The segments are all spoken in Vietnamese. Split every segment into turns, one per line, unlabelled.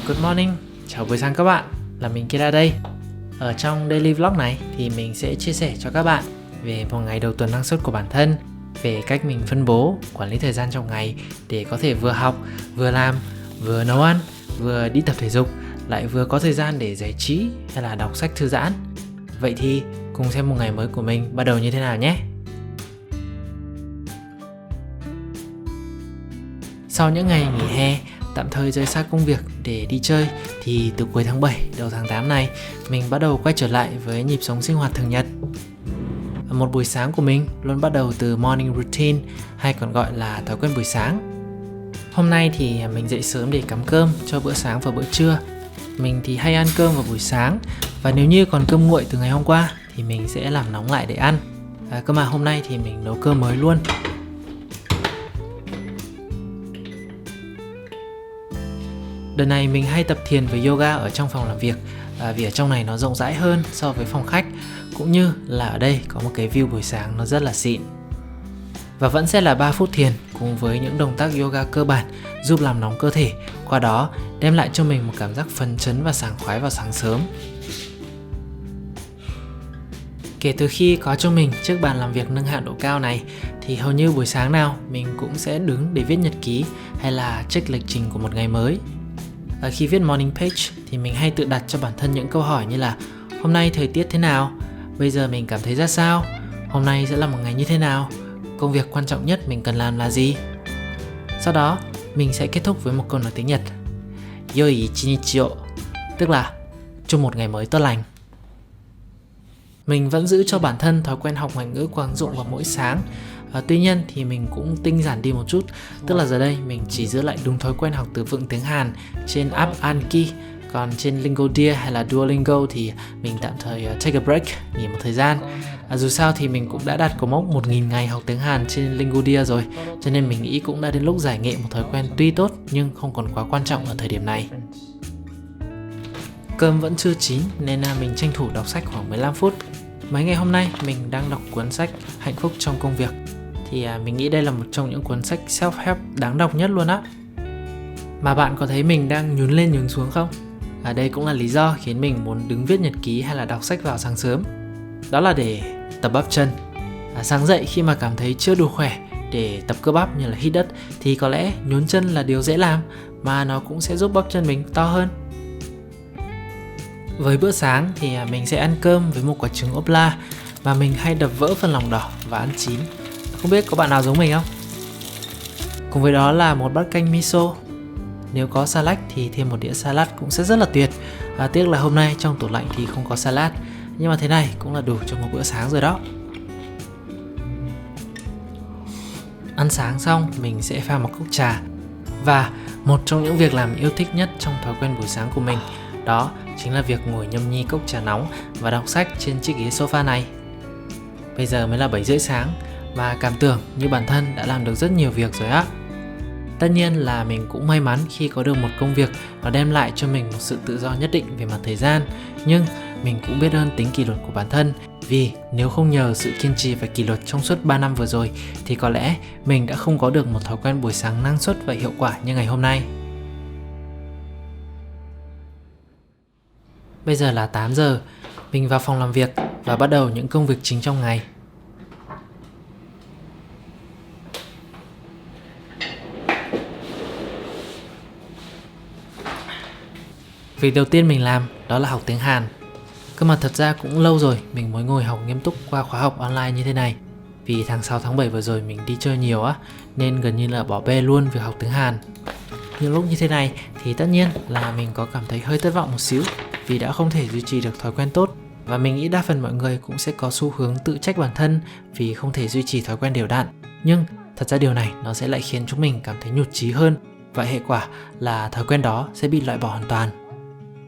Good morning, chào buổi sáng các bạn, là mình Kira đây. Ở trong daily vlog này thì mình sẽ chia sẻ cho các bạn về một ngày đầu tuần năng suất của bản thân, về cách mình phân bố, quản lý thời gian trong ngày để có thể vừa học, vừa làm, vừa nấu ăn, vừa đi tập thể dục, lại vừa có thời gian để giải trí hay là đọc sách thư giãn. Vậy thì cùng xem một ngày mới của mình bắt đầu như thế nào nhé. Sau những ngày nghỉ hè, tạm thời rời xa công việc để đi chơi thì từ cuối tháng 7 đầu tháng 8 này mình bắt đầu quay trở lại với nhịp sống sinh hoạt thường nhật. Một buổi sáng của mình luôn bắt đầu từ morning routine hay còn gọi là thói quen buổi sáng. Hôm nay thì mình dậy sớm để cắm cơm cho bữa sáng và bữa trưa. Mình thì hay ăn cơm vào buổi sáng và nếu như còn cơm nguội từ ngày hôm qua thì mình sẽ làm nóng lại để ăn. Cơ mà hôm nay thì mình nấu cơm mới luôn. Đợt này mình hay tập thiền với yoga ở trong phòng làm việc vì ở trong này nó rộng rãi hơn so với phòng khách, cũng như là ở đây có một cái view buổi sáng nó rất là xịn. Và vẫn sẽ là 3 phút thiền cùng với những động tác yoga cơ bản giúp làm nóng cơ thể, qua đó đem lại cho mình một cảm giác phấn chấn và sảng khoái vào sáng sớm. Kể từ khi có cho mình chiếc bàn làm việc nâng hạng độ cao này thì hầu như buổi sáng nào mình cũng sẽ đứng để viết nhật ký hay là check lịch trình của một ngày mới. Khi viết morning page thì mình hay tự đặt cho bản thân những câu hỏi như là hôm nay thời tiết thế nào, bây giờ mình cảm thấy ra sao, hôm nay sẽ là một ngày như thế nào, công việc quan trọng nhất mình cần làm là gì. Sau đó mình sẽ kết thúc với một câu nói tiếng Nhật Yoi ichinichi o, tức là chúc một ngày mới tốt lành. Mình vẫn giữ cho bản thân thói quen học ngoại ngữ qua ứng dụng vào mỗi sáng. Tuy nhiên thì mình cũng tinh giản đi một chút, tức là giờ đây mình chỉ giữ lại đúng thói quen học từ vựng tiếng Hàn trên app Anki. Còn trên Lingodeer hay là Duolingo thì mình tạm thời take a break, nghỉ một thời gian. Dù sao thì mình cũng đã đạt cột mốc 1.000 ngày học tiếng Hàn trên Lingodeer rồi, cho nên mình nghĩ cũng đã đến lúc giải nghệ một thói quen tuy tốt nhưng không còn quá quan trọng ở thời điểm này. Cơm vẫn chưa chín nên mình tranh thủ đọc sách khoảng 15 phút. Mấy ngày hôm nay mình đang đọc cuốn sách Hạnh phúc trong công việc. Thì mình nghĩ đây là một trong những cuốn sách self-help đáng đọc nhất luôn á. Mà bạn có thấy mình đang nhún lên nhún xuống không? Đây cũng là lý do khiến mình muốn đứng viết nhật ký hay là đọc sách vào sáng sớm. Đó là để tập bắp chân. Sáng dậy khi mà cảm thấy chưa đủ khỏe để tập cơ bắp như là hít đất thì có lẽ nhún chân là điều dễ làm, mà nó cũng sẽ giúp bắp chân mình to hơn. Với bữa sáng thì mình sẽ ăn cơm với một quả trứng ốp la mà mình hay đập vỡ phần lòng đỏ và ăn chín. Không biết có bạn nào giống mình không? Cùng với đó là một bát canh miso. Nếu có salad thì thêm một đĩa salad cũng sẽ rất là tuyệt. Tiếc là hôm nay trong tủ lạnh thì không có salad, nhưng mà thế này cũng là đủ cho một bữa sáng rồi đó. Ăn sáng xong mình sẽ pha một cốc trà. Và một trong những việc làm yêu thích nhất trong thói quen buổi sáng của mình, đó chính là việc ngồi nhâm nhi cốc trà nóng và đọc sách trên chiếc ghế sofa này. Bây giờ mới là 7 rưỡi sáng và cảm tưởng như bản thân đã làm được rất nhiều việc rồi á. Tất nhiên là mình cũng may mắn khi có được một công việc nó đem lại cho mình một sự tự do nhất định về mặt thời gian. Nhưng mình cũng biết ơn tính kỷ luật của bản thân, vì nếu không nhờ sự kiên trì và kỷ luật trong suốt 3 năm vừa rồi thì có lẽ mình đã không có được một thói quen buổi sáng năng suất và hiệu quả như ngày hôm nay. Bây giờ là 8 giờ, mình vào phòng làm việc và bắt đầu những công việc chính trong ngày. Việc đầu tiên mình làm đó là học tiếng Hàn. Cơ mà thật ra cũng lâu rồi mình mới ngồi học nghiêm túc qua khóa học online như thế này. Vì tháng 6 tháng 7 vừa rồi mình đi chơi nhiều á, nên gần như là bỏ bê luôn việc học tiếng Hàn. Những lúc như thế này thì tất nhiên là mình có cảm thấy hơi thất vọng một xíu, vì đã không thể duy trì được thói quen tốt. Và mình nghĩ đa phần mọi người cũng sẽ có xu hướng tự trách bản thân vì không thể duy trì thói quen đều đặn. Nhưng thật ra điều này nó sẽ lại khiến chúng mình cảm thấy nhụt chí hơn, và hệ quả là thói quen đó sẽ bị loại bỏ hoàn toàn.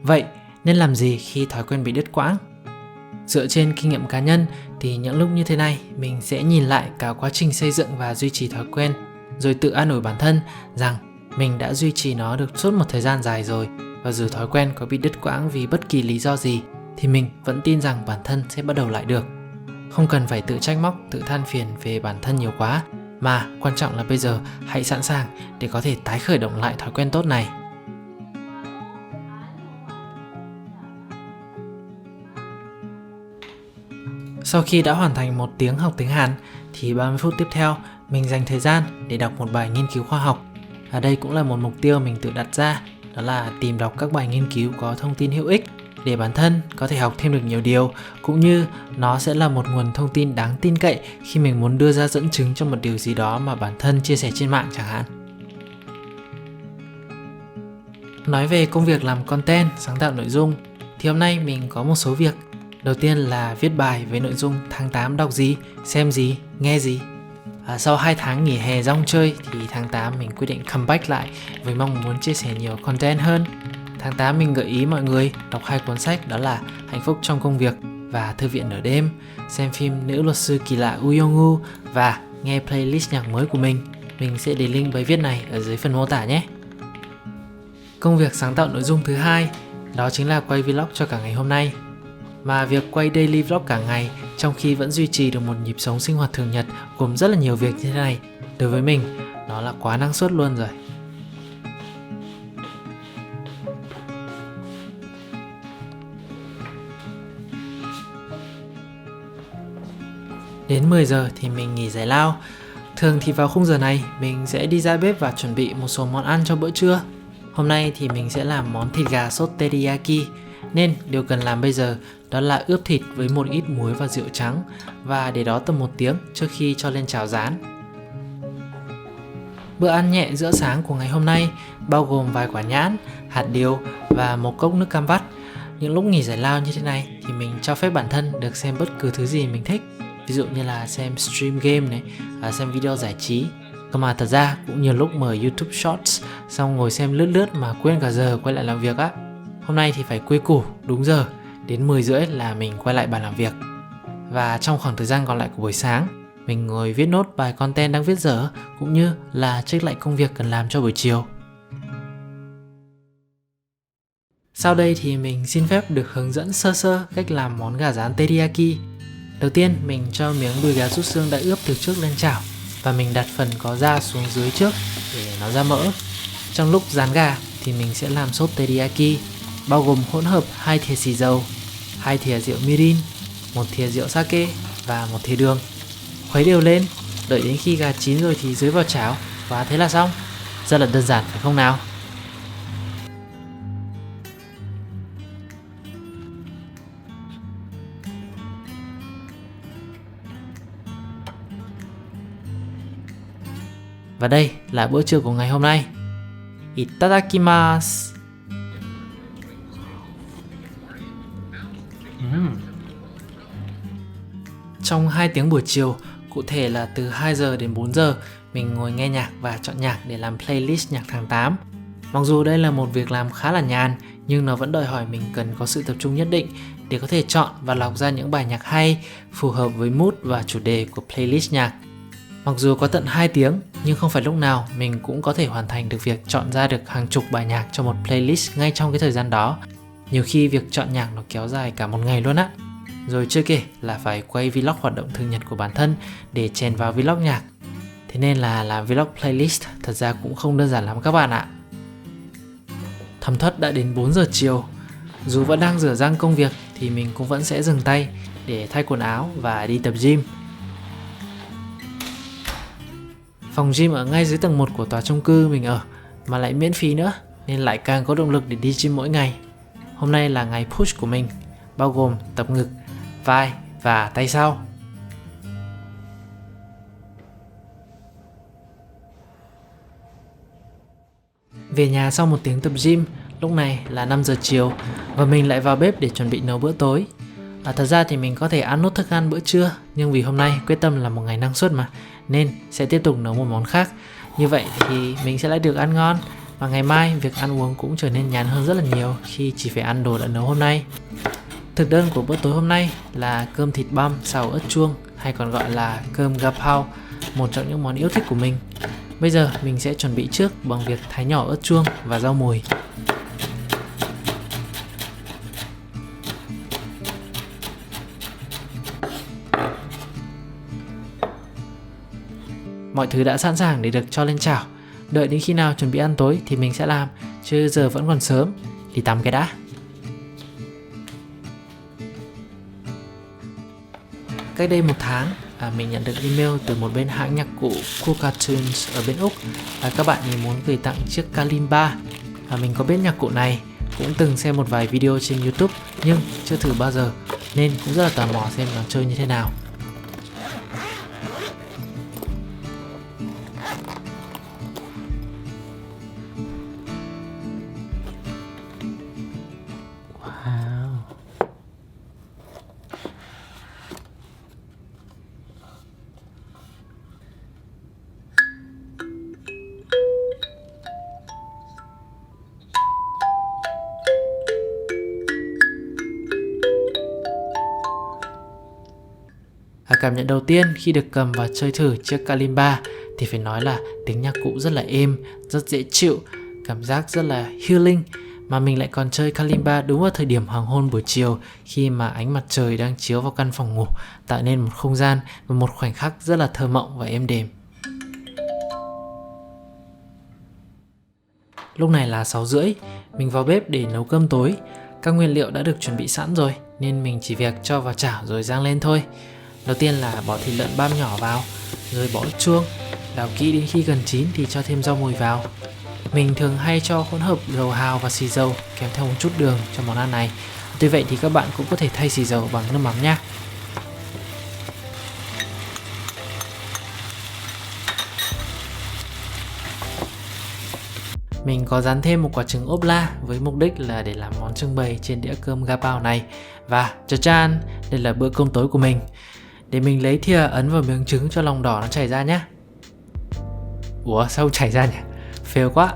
Vậy nên làm gì khi thói quen bị đứt quãng? Dựa trên kinh nghiệm cá nhân thì những lúc như thế này mình sẽ nhìn lại cả quá trình xây dựng và duy trì thói quen, rồi tự an ủi bản thân rằng mình đã duy trì nó được suốt một thời gian dài rồi, và dù thói quen có bị đứt quãng vì bất kỳ lý do gì thì mình vẫn tin rằng bản thân sẽ bắt đầu lại được. Không cần phải tự trách móc, tự than phiền về bản thân nhiều quá, mà quan trọng là bây giờ hãy sẵn sàng để có thể tái khởi động lại thói quen tốt này. Sau khi đã hoàn thành 1 tiếng học tiếng Hàn thì 30 phút tiếp theo mình dành thời gian để đọc một bài nghiên cứu khoa học. Ở đây cũng là một mục tiêu mình tự đặt ra, đó là tìm đọc các bài nghiên cứu có thông tin hữu ích để bản thân có thể học thêm được nhiều điều, cũng như nó sẽ là một nguồn thông tin đáng tin cậy khi mình muốn đưa ra dẫn chứng cho một điều gì đó mà bản thân chia sẻ trên mạng chẳng hạn. Nói về công việc làm content, sáng tạo nội dung thì hôm nay mình có một số việc. Đầu tiên là viết bài với nội dung tháng 8 đọc gì, xem gì, nghe gì. Sau 2 tháng nghỉ hè rong chơi thì tháng 8 mình quyết định comeback lại với mong muốn chia sẻ nhiều content hơn. Tháng 8 mình gợi ý mọi người đọc 2 cuốn sách, đó là Hạnh phúc trong công việc và Thư viện nửa đêm, xem phim Nữ luật sư kỳ lạ Woo Young-woo và nghe playlist nhạc mới của mình. Mình sẽ để link bài viết này ở dưới phần mô tả nhé. Công việc sáng tạo nội dung thứ hai đó chính là quay vlog cho cả ngày hôm nay. Mà việc quay daily vlog cả ngày trong khi vẫn duy trì được một nhịp sống sinh hoạt thường nhật gồm rất là nhiều việc như thế này, đối với mình nó là quá năng suất luôn rồi. Đến 10 giờ thì mình nghỉ giải lao. Thường thì vào khung giờ này mình sẽ đi ra bếp và chuẩn bị một số món ăn cho bữa trưa. Hôm nay thì mình sẽ làm món thịt gà sốt teriyaki, nên điều cần làm bây giờ đó là ướp thịt với một ít muối và rượu trắng và để đó tầm 1 tiếng trước khi cho lên chảo rán. Bữa ăn nhẹ giữa sáng của ngày hôm nay bao gồm vài quả nhãn, hạt điều và một cốc nước cam vắt. Những lúc nghỉ giải lao như thế này thì mình cho phép bản thân được xem bất cứ thứ gì mình thích, ví dụ như là xem stream game này, xem video giải trí. Còn mà thật ra cũng nhiều lúc mở YouTube Shorts xong ngồi xem lướt lướt mà quên cả giờ quay lại làm việc á. Hôm nay thì phải quy củ đúng giờ, đến 10 rưỡi là mình quay lại bàn làm việc. Và trong khoảng thời gian còn lại của buổi sáng, mình ngồi viết nốt bài content đang viết dở, cũng như là check lại công việc cần làm cho buổi chiều. Sau đây thì mình xin phép được hướng dẫn sơ sơ cách làm món gà rán teriyaki. Đầu tiên mình cho miếng đùi gà rút xương đã ướp từ trước lên chảo và mình đặt phần có da xuống dưới trước để nó ra mỡ. Trong lúc rán gà thì mình sẽ làm sốt teriyaki, bao gồm hỗn hợp 2 thìa xì dầu, 2 thìa rượu mirin, 1 thìa rượu sake và 1 thìa đường. Khuấy đều lên, đợi đến khi gà chín rồi thì rưới vào chảo và thế là xong. Rất là đơn giản phải không nào? Và đây là bữa trưa của ngày hôm nay. Itadakimasu. Trong 2 tiếng buổi chiều, cụ thể là từ 2 giờ đến 4 giờ, mình ngồi nghe nhạc và chọn nhạc để làm playlist nhạc tháng 8. Mặc dù đây là một việc làm khá là nhàn, nhưng nó vẫn đòi hỏi mình cần có sự tập trung nhất định để có thể chọn và lọc ra những bài nhạc hay, phù hợp với mood và chủ đề của playlist nhạc. Mặc dù có tận 2 tiếng, nhưng không phải lúc nào mình cũng có thể hoàn thành được việc chọn ra được hàng chục bài nhạc cho một playlist ngay trong cái thời gian đó. Nhiều khi việc chọn nhạc nó kéo dài cả một ngày luôn á. Rồi chưa kể là phải quay vlog hoạt động thường nhật của bản thân để chèn vào vlog nhạc. Thế nên là làm vlog playlist thật ra cũng không đơn giản lắm các bạn ạ. Thấm thoát đã đến 4 giờ chiều. Dù vẫn đang rửa rang công việc thì mình cũng vẫn sẽ dừng tay để thay quần áo và đi tập gym. Phòng gym ở ngay dưới tầng 1 của tòa chung cư mình ở mà lại miễn phí nữa, nên lại càng có động lực để đi gym mỗi ngày. Hôm nay là ngày push của mình, bao gồm tập ngực, vai và tay sau. Về nhà sau một tiếng tập gym, lúc này là 5 giờ chiều và mình lại vào bếp để chuẩn bị nấu bữa tối. Thật ra thì mình có thể ăn nốt thức ăn bữa trưa, nhưng vì hôm nay quyết tâm là một ngày năng suất mà, nên sẽ tiếp tục nấu một món khác. Như vậy thì mình sẽ lại được ăn ngon, và ngày mai việc ăn uống cũng trở nên nhàn hơn rất là nhiều khi chỉ phải ăn đồ đã nấu hôm nay. Thực đơn của bữa tối hôm nay là cơm thịt băm xào ớt chuông, hay còn gọi là cơm gapao, một trong những món yêu thích của mình. Bây giờ mình sẽ chuẩn bị trước bằng việc thái nhỏ ớt chuông và rau mùi. Mọi thứ đã sẵn sàng để được cho lên chảo. Đợi đến khi nào chuẩn bị ăn tối thì mình sẽ làm, chứ giờ vẫn còn sớm. Đi tắm cái đã. Cách đây 1 tháng, mình nhận được email từ một bên hãng nhạc cụ Cool Cartoons ở bên Úc. Các bạn ấy muốn gửi tặng chiếc Kalimba. Mình có biết nhạc cụ này, cũng từng xem một vài video trên YouTube nhưng chưa thử bao giờ, nên cũng rất là tò mò xem nó chơi như thế nào. Wow. Cảm nhận đầu tiên khi được cầm và chơi thử chiếc Kalimba thì phải nói là tiếng nhạc cụ rất là êm, rất dễ chịu, cảm giác rất là healing. Mà mình lại còn chơi Kalimba đúng vào thời điểm hoàng hôn buổi chiều, khi mà ánh mặt trời đang chiếu vào căn phòng ngủ, tạo nên một không gian và một khoảnh khắc rất là thơ mộng và êm đềm. Lúc này là 6:30, mình vào bếp để nấu cơm tối. Các nguyên liệu đã được chuẩn bị sẵn rồi nên mình chỉ việc cho vào chảo rồi rang lên thôi. Đầu tiên là bỏ thịt lợn băm nhỏ vào, rồi bỏ ớt chuông, đảo kỹ đến khi gần chín thì cho thêm rau mùi vào. Mình thường hay cho hỗn hợp dầu hào và xì dầu kèm theo một chút đường cho món ăn này. Tuy vậy thì các bạn cũng có thể thay xì dầu bằng nước mắm nha. Mình có dán thêm một quả trứng ốp la với mục đích là để làm món trưng bày trên đĩa cơm gapao này. Và cha-chan, đây là bữa cơm tối của mình. Để mình lấy thìa ấn vào miếng trứng cho lòng đỏ nó chảy ra nhé. Ủa sao không chảy ra nhỉ? Fail quá.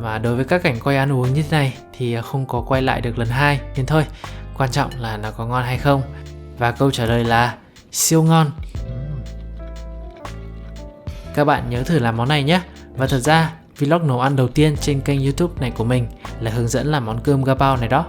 Mà đối với các cảnh quay ăn uống như thế này thì không có quay lại được lần 2, nên thôi, quan trọng là nó có ngon hay không. Và câu trả lời là siêu ngon. Các bạn nhớ thử làm món này nhé. Và thật ra vlog nấu ăn đầu tiên trên kênh YouTube này của mình là hướng dẫn làm món cơm gapao này đó.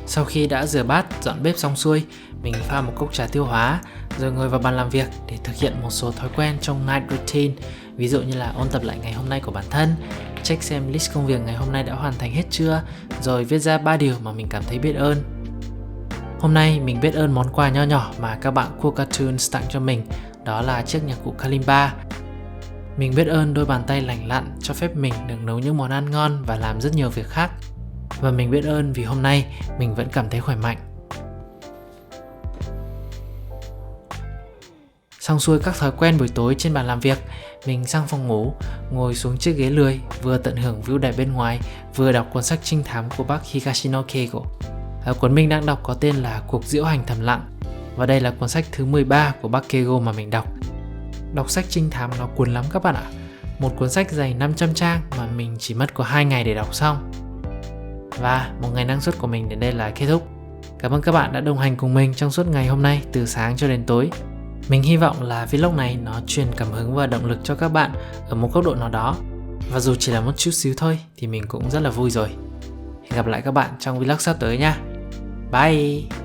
Sau khi đã rửa bát, dọn bếp xong xuôi, mình pha một cốc trà tiêu hóa rồi ngồi vào bàn làm việc để thực hiện một số thói quen trong night routine. Ví dụ như là ôn tập lại ngày hôm nay của bản thân, check xem list công việc ngày hôm nay đã hoàn thành hết chưa, rồi viết ra 3 điều mà mình cảm thấy biết ơn. Hôm nay mình biết ơn món quà nho nhỏ mà các bạn Cool Cartoons tặng cho mình, đó là chiếc nhạc cụ Kalimba. Mình biết ơn đôi bàn tay lành lặn cho phép mình được nấu những món ăn ngon và làm rất nhiều việc khác. Và mình biết ơn vì hôm nay mình vẫn cảm thấy khỏe mạnh. Xong xuôi các thói quen buổi tối trên bàn làm việc, mình sang phòng ngủ, ngồi xuống chiếc ghế lười, vừa tận hưởng view đẹp bên ngoài, vừa đọc cuốn sách trinh thám của bác Higashino Keigo. Cuốn mình đang đọc có tên là Cuộc diễu hành thầm lặng, và đây là cuốn sách thứ 13 của bác Keigo mà mình đọc. Đọc sách trinh thám nó cuốn lắm các bạn ạ. Một cuốn sách dày 500 trang mà mình chỉ mất có 2 ngày để đọc xong. Và một ngày năng suất của mình đến đây là kết thúc. Cảm ơn các bạn đã đồng hành cùng mình trong suốt ngày hôm nay từ sáng cho đến tối. Mình hy vọng là vlog này nó truyền cảm hứng và động lực cho các bạn ở một góc độ nào đó. Và dù chỉ là một chút xíu thôi thì mình cũng rất là vui rồi. Hẹn gặp lại các bạn trong vlog sắp tới nha. Bye!